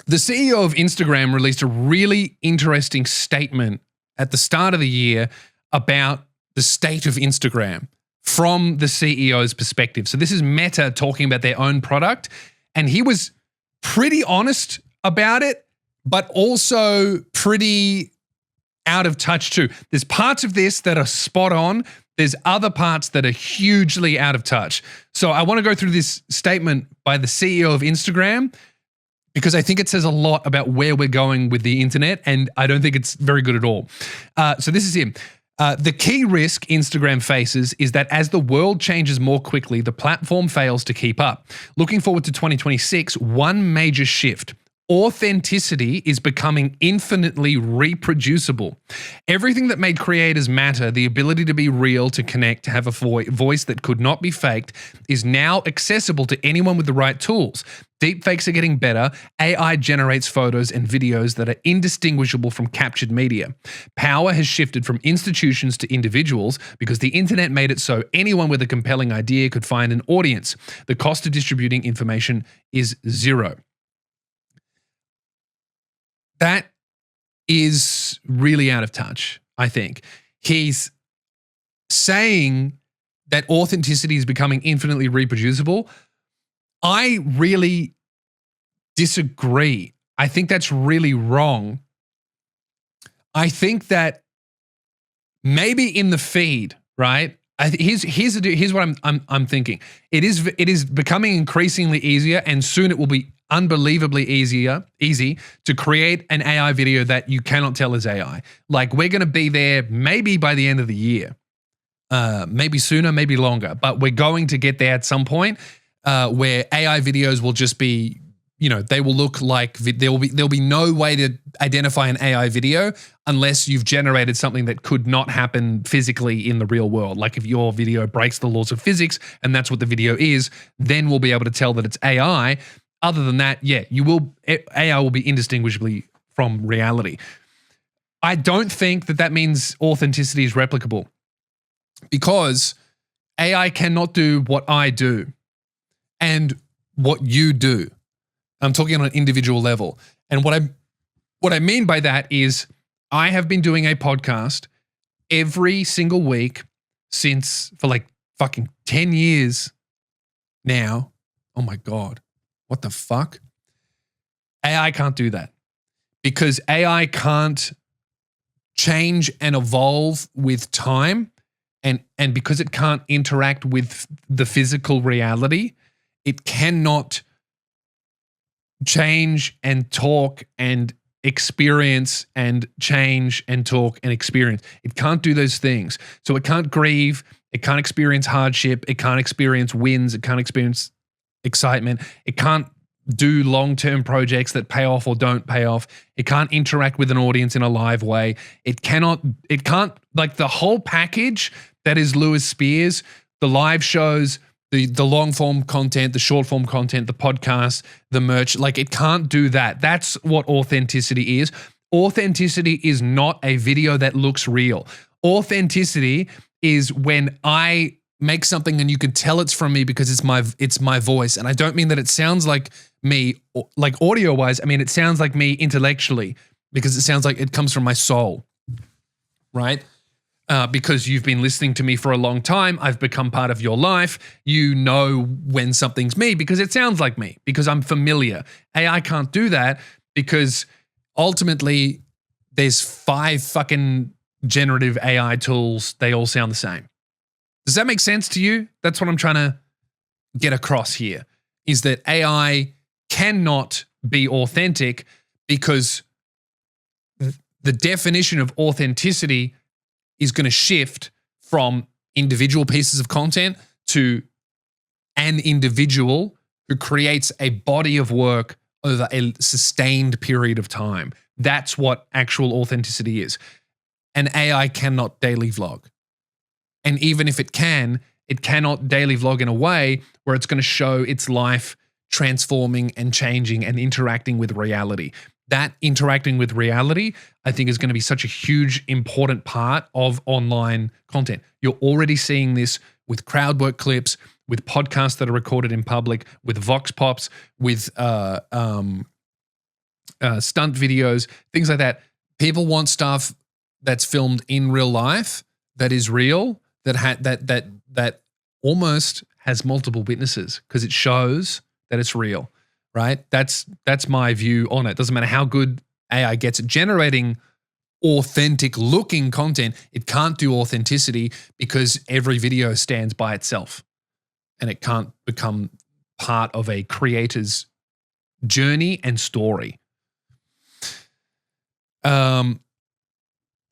The CEO of Instagram released a really interesting statement at the start of the year about the state of Instagram from the CEO's perspective. So this is Meta talking about their own product, and he was pretty honest about it, but also pretty out of touch too. There's parts of this that are spot on. There's other parts that are hugely out of touch. So I want to go through this statement by the CEO of Instagram because I think it says a lot about where we're going with the internet, and I don't think it's very good at all. So this is him. The key risk Instagram faces is that as the world changes more quickly, the platform fails to keep up. Looking forward to 2026, one major shift. Authenticity is becoming infinitely reproducible. Everything that made creators matter, the ability to be real, to connect, to have a voice that could not be faked, is now accessible to anyone with the right tools. Deepfakes are getting better. AI generates photos and videos that are indistinguishable from captured media. Power has shifted from institutions to individuals because the internet made it so anyone with a compelling idea could find an audience. The cost of distributing information is zero. That is really out of touch, I think. He's saying that authenticity is becoming infinitely reproducible. I really disagree. I think that's really wrong. I think that maybe in the feed, right? Here's what I'm thinking. It is becoming increasingly easier, and soon it will be unbelievably easy to create an AI video that you cannot tell is AI. Like, we're going to be there maybe by the end of the year, maybe sooner, maybe longer, but we're going to get there at some point where AI videos will just be, they will look like there'll be no way to identify an AI video unless you've generated something that could not happen physically in the real world. Like if your video breaks the laws of physics and that's what the video is, then we'll be able to tell that it's AI. Other than that, yeah, AI will be indistinguishably from reality. I don't think that means authenticity is replicable because AI cannot do what I do and what you do. I'm talking on an individual level. And what I mean by that is I have been doing a podcast every single week for like fucking 10 years now. Oh my God. What the fuck? AI can't do that because AI can't change and evolve with time. And because it can't interact with the physical reality, it cannot change and talk and experience and change and talk and experience. It can't do those things. So it can't grieve. It can't experience hardship. It can't experience wins. It can't experience excitement. It can't do long-term projects that pay off or don't pay off. It can't interact with an audience in a live way. It can't, like the whole package that is Lewis Spears, the live shows, the long-form content, the short-form content, the podcast, the merch, like it can't do that. That's what authenticity is. Authenticity is not a video that looks real. Authenticity is when I make something and you can tell it's from me because it's my voice. And I don't mean that it sounds like me, like audio wise. I mean, it sounds like me intellectually because it sounds like it comes from my soul, right? Because you've been listening to me for a long time. I've become part of your life. You know when something's me because it sounds like me, because I'm familiar. AI can't do that because ultimately there's 5 fucking generative AI tools. They all sound the same. Does that make sense to you? That's what I'm trying to get across here, is that AI cannot be authentic because the definition of authenticity is going to shift from individual pieces of content to an individual who creates a body of work over a sustained period of time. That's what actual authenticity is. An AI cannot daily vlog. And even if it can, it cannot daily vlog in a way where it's going to show its life transforming and changing and interacting with reality. That interacting with reality, I think, is going to be such a huge, important part of online content. You're already seeing this with crowd work clips, with podcasts that are recorded in public, with vox pops, with stunt videos, things like that. People want stuff that's filmed in real life, that is real, that almost has multiple witnesses because it shows that it's real, right? That's my view on it. Doesn't matter how good AI gets at generating authentic looking content, it can't do authenticity because every video stands by itself and it can't become part of a creator's journey and story.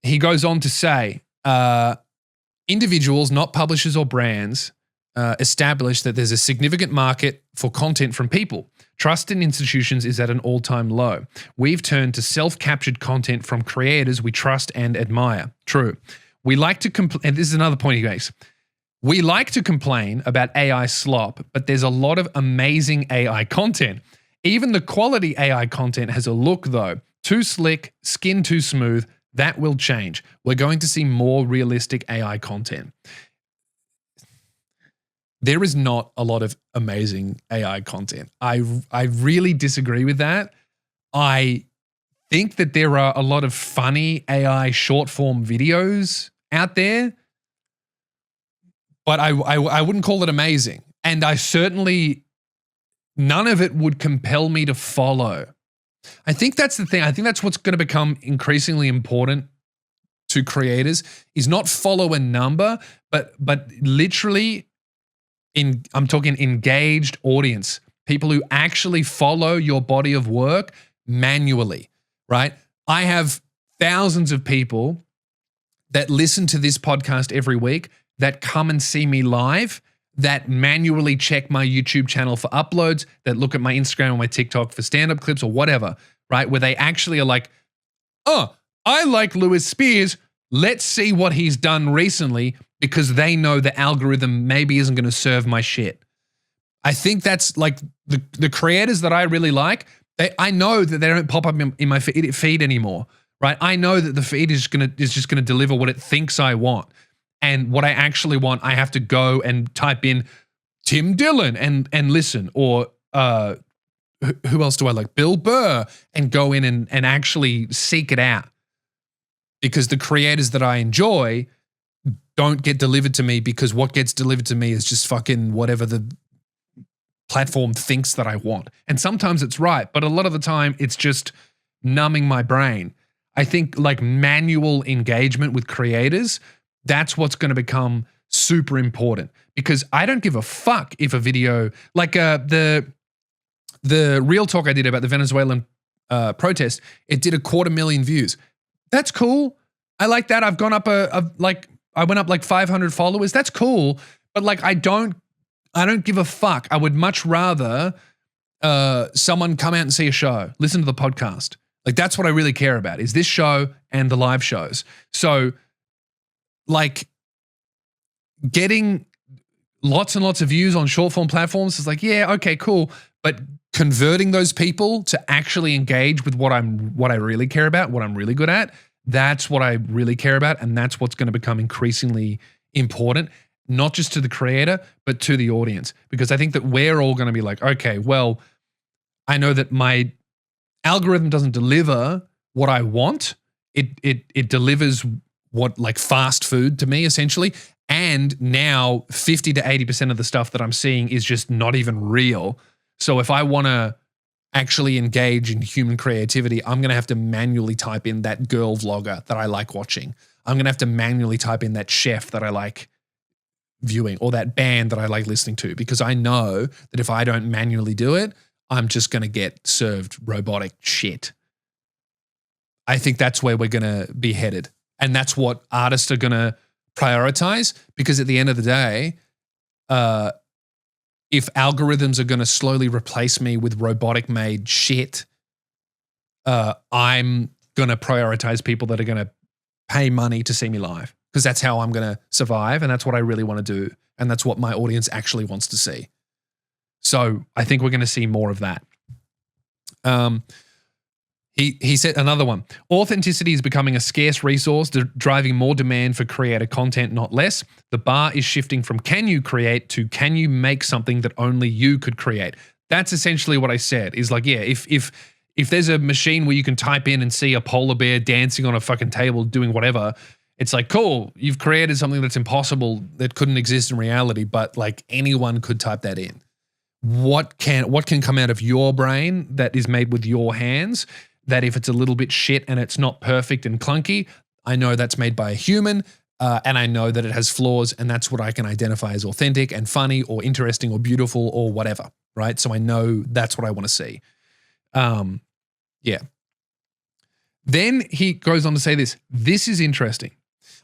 He goes on to say, individuals, not publishers or brands, establish that there's a significant market for content from people. Trust in institutions is at an all-time low. We've turned to self-captured content from creators we trust and admire. True. We like to and this is another point he makes. We like to complain about AI slop, but there's a lot of amazing AI content. Even the quality AI content has a look, though. Too slick, skin too smooth. That will change. We're going to see more realistic AI content. There is not a lot of amazing AI content. I really disagree with that. I think that there are a lot of funny AI short form videos out there, but I wouldn't call it amazing. And I certainly, none of it would compel me to follow. I think that's the thing. I think that's what's going to become increasingly important to creators is not follow a number, but literally I'm talking engaged audience, people who actually follow your body of work manually, right? I have thousands of people that listen to this podcast every week, that come and see me live, that manually check my YouTube channel for uploads, that look at my Instagram or my TikTok for stand-up clips or whatever, right? Where they actually are like, oh, I like Lewis Spears. Let's see what he's done recently, because they know the algorithm maybe isn't going to serve my shit. I think that's like the creators that I really like, I know that they don't pop up in my feed anymore, right? I know that the feed is just gonna deliver what it thinks I want. And what I actually want, I have to go and type in Tim Dillon and listen, or who else do I like? Bill Burr, and go in and actually seek it out. Because the creators that I enjoy don't get delivered to me, because what gets delivered to me is just fucking whatever the platform thinks that I want. And sometimes it's right, but a lot of the time it's just numbing my brain. I think like manual engagement with creators, that's what's going to become super important, because I don't give a fuck if a video like the real talk I did about the Venezuelan protest, it did 250,000 views. That's cool. I like that. I've gone up I went up like 500 followers. That's cool. But like, I don't give a fuck. I would much rather someone come out and see a show, listen to the podcast. Like, that's what I really care about, is this show and the live shows. So like, getting lots and lots of views on short form platforms is like, yeah, okay, cool. But converting those people to actually engage with what I really care about, what I'm really good at, that's what I really care about. And that's what's going to become increasingly important, not just to the creator, but to the audience. Because I think that we're all going to be like, okay, well, I know that my algorithm doesn't deliver what I want. It delivers what, like, fast food to me, essentially. And now 50 to 80% of the stuff that I'm seeing is just not even real. So if I want to actually engage in human creativity, I'm going to have to manually type in that girl vlogger that I like watching. I'm going to have to manually type in that chef that I like viewing, or that band that I like listening to, because I know that if I don't manually do it, I'm just going to get served robotic shit. I think that's where we're going to be headed. And that's what artists are going to prioritize, because at the end of the day, if algorithms are going to slowly replace me with robotic made shit, I'm going to prioritize people that are going to pay money to see me live, because that's how I'm going to survive. And that's what I really want to do. And that's what my audience actually wants to see. So I think we're going to see more of that. He said another one. Authenticity is becoming a scarce resource, driving more demand for creator content, not less. The bar is shifting from can you create to can you make something that only you could create. That's essentially what I said, is like, yeah, if If there's a machine where you can type in and see a polar bear dancing on a fucking table doing whatever, it's like, cool, you've created something that's impossible, that couldn't exist in reality, but like anyone could type that in. What can come out of your brain that is made with your hands, that if it's a little bit shit and it's not perfect and clunky, I know that's made by a human, and I know that it has flaws, and that's what I can identify as authentic and funny or interesting or beautiful or whatever, right? So I know that's what I want to see. Yeah. Then he goes on to say this. This is interesting.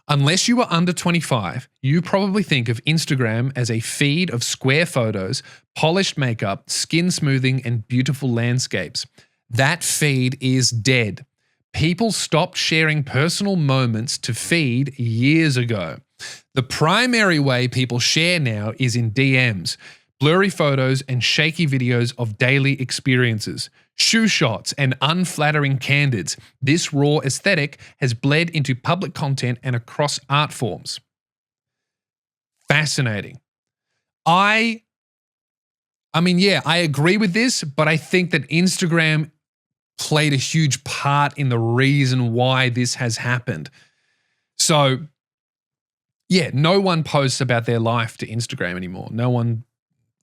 Unless you are under 25, you probably think of Instagram as a feed of square photos, polished makeup, skin smoothing, and beautiful landscapes. That feed is dead. People stopped sharing personal moments to feed years ago. The primary way people share now is in DMs, blurry photos and shaky videos of daily experiences, shoe shots and unflattering candids. This raw aesthetic has bled into public content and across art forms. Fascinating. I mean, yeah, I agree with this, but I think that Instagram played a huge part in the reason why this has happened. So, yeah, no one posts about their life to Instagram anymore. No one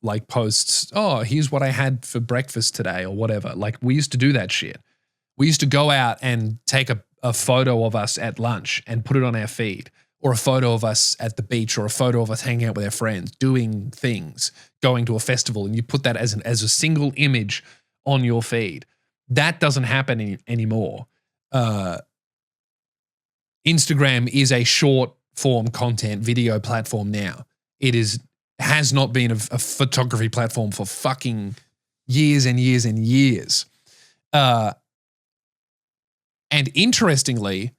like posts, oh, here's what I had for breakfast today or whatever. Like, we used to do that shit. We used to go out and take a photo of us at lunch and put it on our feed, or a photo of us at the beach, or a photo of us hanging out with our friends, doing things, going to a festival, and you put that as a single image on your feed. That doesn't happen anymore. Instagram is a short form content video platform now. It has not been a photography platform for fucking years and years and years. And interestingly,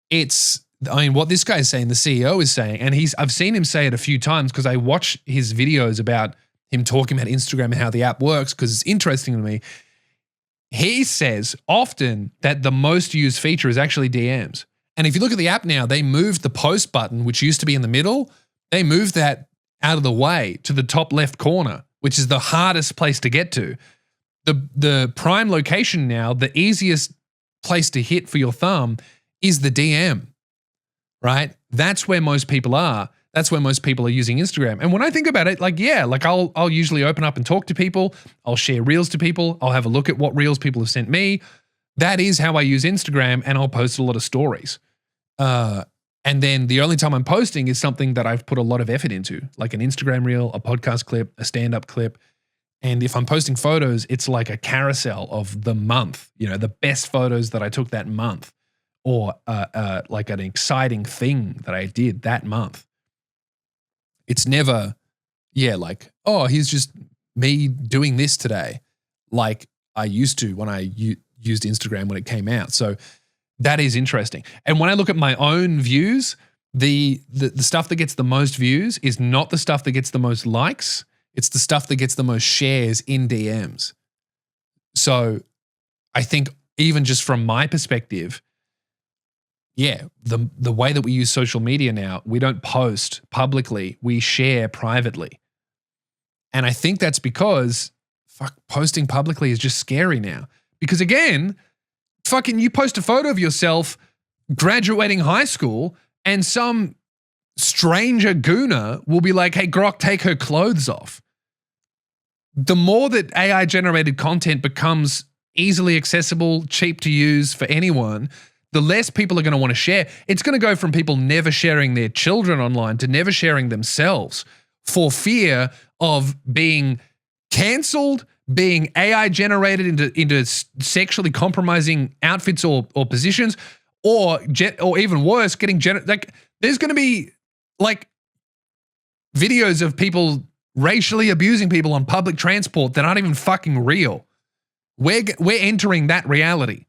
what this guy is saying, the CEO is saying, and I've seen him say it a few times because I watch his videos about him talking about Instagram and how the app works because it's interesting to me. He says often that the most used feature is actually DMs. And if you look at the app now, they moved the post button, which used to be in the middle, they moved that out of the way to the top left corner, which is the hardest place to get to. The prime location now, the easiest place to hit for your thumb is the DM, right? That's where most people are. That's where most people are using Instagram. And when I think about it, like, yeah, like I'll usually open up and talk to people. I'll share reels to people. I'll have a look at what reels people have sent me. That is how I use Instagram, and I'll post a lot of stories. And then the only time I'm posting is something that I've put a lot of effort into, like an Instagram reel, a podcast clip, a stand-up clip. And if I'm posting photos, it's like a carousel of the month, the best photos that I took that month, or like an exciting thing that I did that month. It's never, like, oh, here's just me doing this today, like I used to when I used Instagram when it came out. So that is interesting. And when I look at my own views, the stuff that gets the most views is not the stuff that gets the most likes. It's the stuff that gets the most shares in DMs. So I think even just from my perspective, yeah, the way that we use social media now, we don't post publicly, we share privately. And I think that's because posting publicly is just scary now. Because again, fucking you post a photo of yourself graduating high school and some stranger gooner will be like, hey, Grok, take her clothes off. The more that AI generated content becomes easily accessible, cheap to use for anyone, the less people are going to want to share. It's going to go from people never sharing their children online to never sharing themselves for fear of being cancelled, being AI generated into sexually compromising outfits or positions, or even worse, getting like there's going to be like videos of people racially abusing people on public transport that aren't even fucking real. We're entering that reality.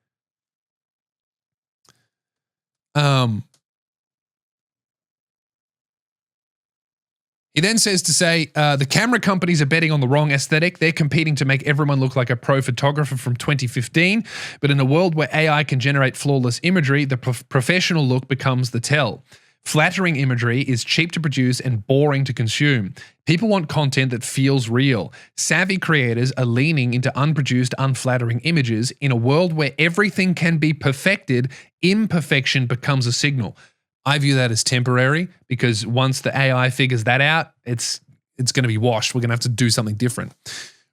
He then says to say, the camera companies are betting on the wrong aesthetic. They're competing to make everyone look like a pro photographer from 2015. But in a world where AI can generate flawless imagery, the professional look becomes the tell. Flattering imagery is cheap to produce and boring to consume. People want content that feels real. Savvy creators are leaning into unproduced, unflattering images. In a world where everything can be perfected, imperfection becomes a signal. I view that as temporary, because once the AI figures that out, it's going to be washed. We're going to have to do something different.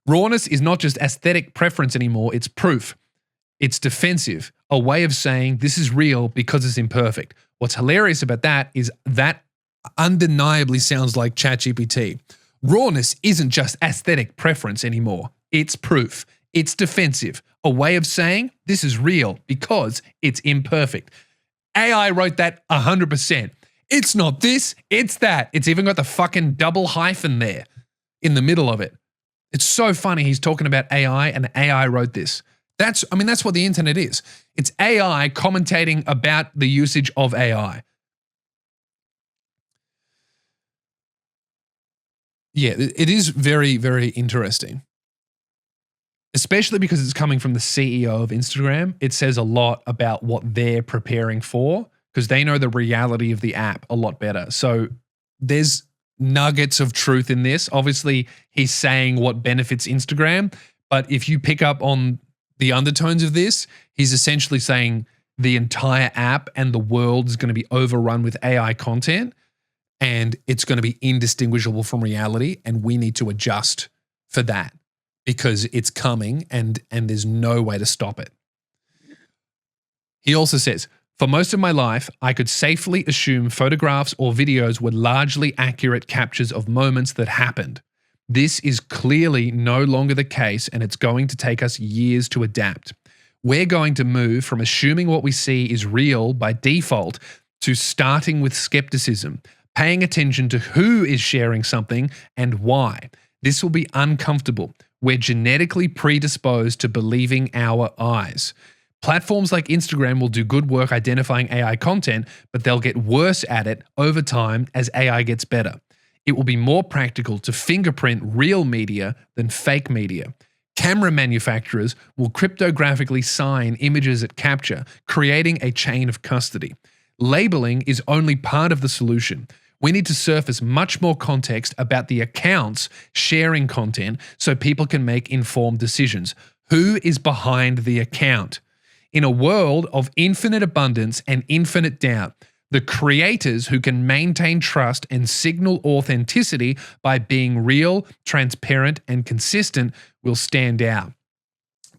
Rawness is not just aesthetic preference anymore, it's proof. It's defensive, a way of saying this is real because it's imperfect. What's hilarious about that is that undeniably sounds like ChatGPT. Rawness isn't just aesthetic preference anymore. It's proof. It's defensive, a way of saying this is real because it's imperfect. AI wrote that 100%. It's not this, it's that. It's even got the fucking double hyphen there in the middle of it. It's so funny. He's talking about AI and AI wrote this. That's what the internet is. It's AI commentating about the usage of AI. Yeah, it is very, very interesting. Especially because it's coming from the CEO of Instagram. It says a lot about what they're preparing for, because they know the reality of the app a lot better. So there's nuggets of truth in this. Obviously, he's saying what benefits Instagram, but if you pick up on the undertones of this, he's essentially saying the entire app and the world is going to be overrun with AI content, and it's going to be indistinguishable from reality, and we need to adjust for that because it's coming and there's no way to stop it. He also says, for most of my life, I could safely assume photographs or videos were largely accurate captures of moments that happened. This is clearly no longer the case, and it's going to take us years to adapt. We're going to move from assuming what we see is real by default to starting with skepticism, paying attention to who is sharing something and why. This will be uncomfortable. We're genetically predisposed to believing our eyes. Platforms like Instagram will do good work identifying AI content, but they'll get worse at it over time as AI gets better. It will be more practical to fingerprint real media than fake media. Camera manufacturers will cryptographically sign images at capture, creating a chain of custody. Labeling is only part of the solution. We need to surface much more context about the accounts sharing content so people can make informed decisions. Who is behind the account? In a world of infinite abundance and infinite doubt, the creators who can maintain trust and signal authenticity by being real, transparent, and consistent will stand out.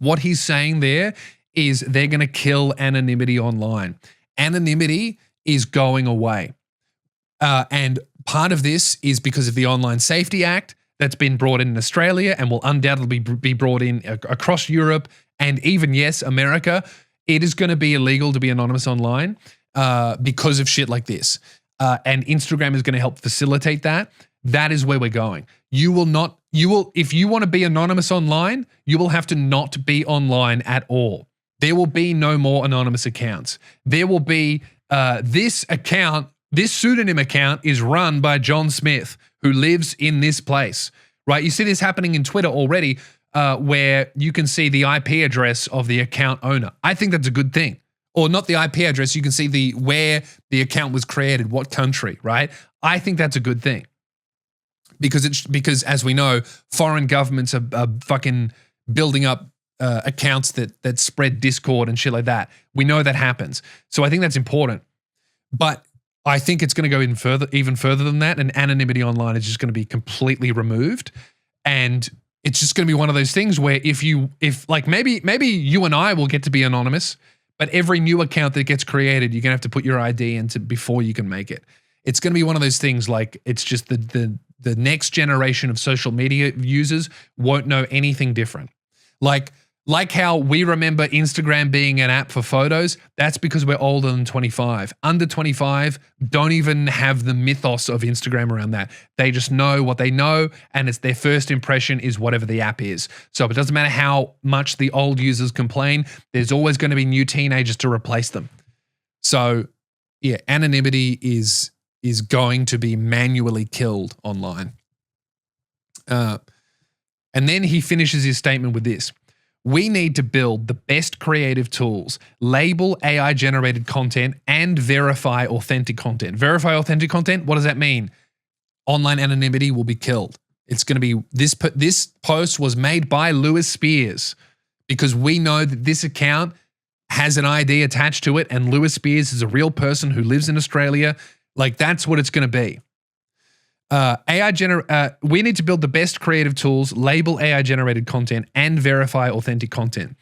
What he's saying there is they're going to kill anonymity online. Anonymity is going away. And part of this is because of the Online Safety Act that's been brought in Australia and will undoubtedly be brought in across Europe and even, yes, America. It is going to be illegal to be anonymous online because of shit like this. And Instagram is going to help facilitate that. That is where we're going. If you want to be anonymous online, you will have to not be online at all. There will be no more anonymous accounts. There will be this pseudonym account is run by John Smith, who lives in this place, right? You see this happening in Twitter already, where you can see the IP address of the account owner. I think that's a good thing. Or not the IP address, you can see where the account was created, what country, right? I think that's a good thing. Because as we know, foreign governments are fucking building up accounts that spread discord and shit like that. We know that happens. So I think that's important. But I think it's going to go even further than that, and anonymity online is just going to be completely removed. And it's just going to be one of those things where if maybe you and I will get to be anonymous, but every new account that gets created, you're going to have to put your ID into before you can make it. It's going to be one of those things like it's just the next generation of social media users won't know anything different. Like how we remember Instagram being an app for photos, that's because we're older than 25. Under 25 don't even have the mythos of Instagram around that. They just know what they know, and it's their first impression is whatever the app is. So it doesn't matter how much the old users complain, there's always going to be new teenagers to replace them. So yeah, anonymity is going to be manually killed online. And then he finishes his statement with this. We need to build the best creative tools, label AI-generated content, and verify authentic content. Verify authentic content, what does that mean? Online anonymity will be killed. It's going to be, this post was made by Lewis Spears because we know that this account has an ID attached to it and Lewis Spears is a real person who lives in Australia. Like, that's what it's going to be. We need to build the best creative tools, label AI-generated content, and verify authentic content.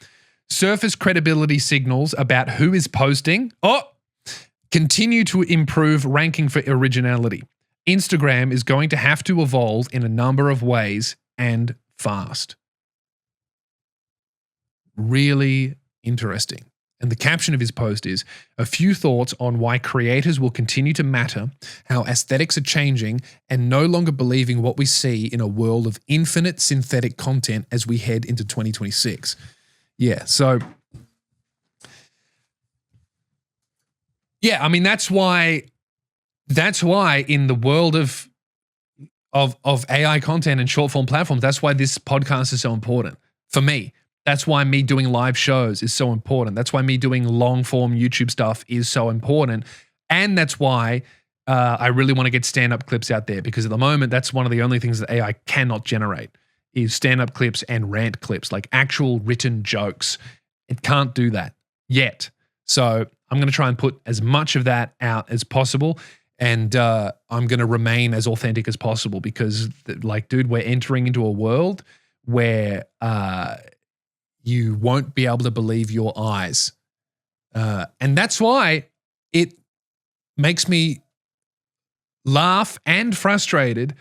Surface credibility signals about who is posting. Continue to improve ranking for originality. Instagram is going to have to evolve in a number of ways and fast. Really interesting. And the caption of his post is, a few thoughts on why creators will continue to matter, how aesthetics are changing, and no longer believing what we see in a world of infinite synthetic content as we head into 2026. Yeah, so... yeah, I mean, that's why in the world of AI content and short form platforms, that's why this podcast is so important for me. That's why me doing live shows is so important. That's why me doing long form YouTube stuff is so important. And that's why I really want to get stand-up clips out there, because at the moment, that's one of the only things that AI cannot generate is stand-up clips and rant clips, like actual written jokes. It can't do that yet. So I'm going to try and put as much of that out as possible. And I'm going to remain as authentic as possible because, like, dude, we're entering into a world where you won't be able to believe your eyes. And that's why it makes me laugh and frustrated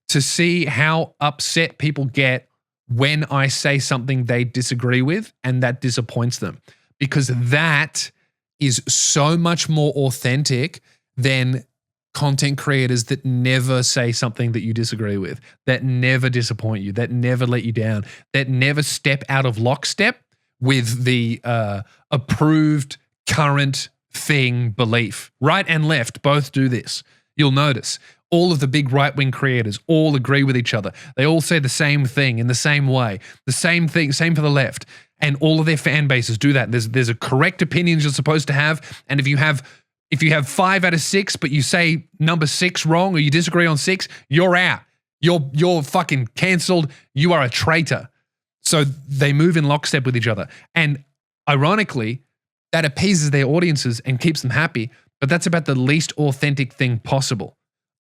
to see how upset people get when I say something they disagree with and that disappoints them. Because that is so much more authentic than content creators that never say something that you disagree with, that never disappoint you, that never let you down, that never step out of lockstep with the approved current thing belief. Right and left both do this. You'll notice all of the big right-wing creators all agree with each other. They all say the same thing in the same way, the same thing, same for the left. And all of their fan bases do that. There's a correct opinions you're supposed to have. And if you have 5 out of 6, but you say number 6 wrong or you disagree on 6, you're out. You're fucking canceled. You are a traitor. So they move in lockstep with each other. And ironically, that appeases their audiences and keeps them happy. But that's about the least authentic thing possible.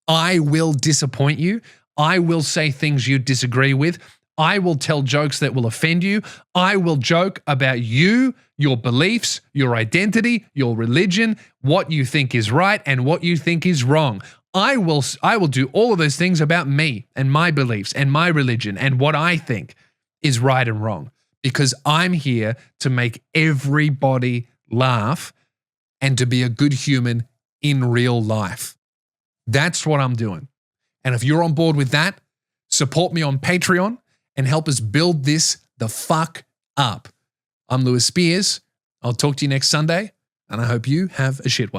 I will disappoint you. I will say things you disagree with. I will tell jokes that will offend you. I will joke about you, your beliefs, your identity, your religion, what you think is right and what you think is wrong. I will do all of those things about me and my beliefs and my religion and what I think is right and wrong, because I'm here to make everybody laugh and to be a good human in real life. That's what I'm doing. And if you're on board with that, support me on Patreon and help us build this the fuck up. I'm Lewis Spears. I'll talk to you next Sunday, and I hope you have a shit one.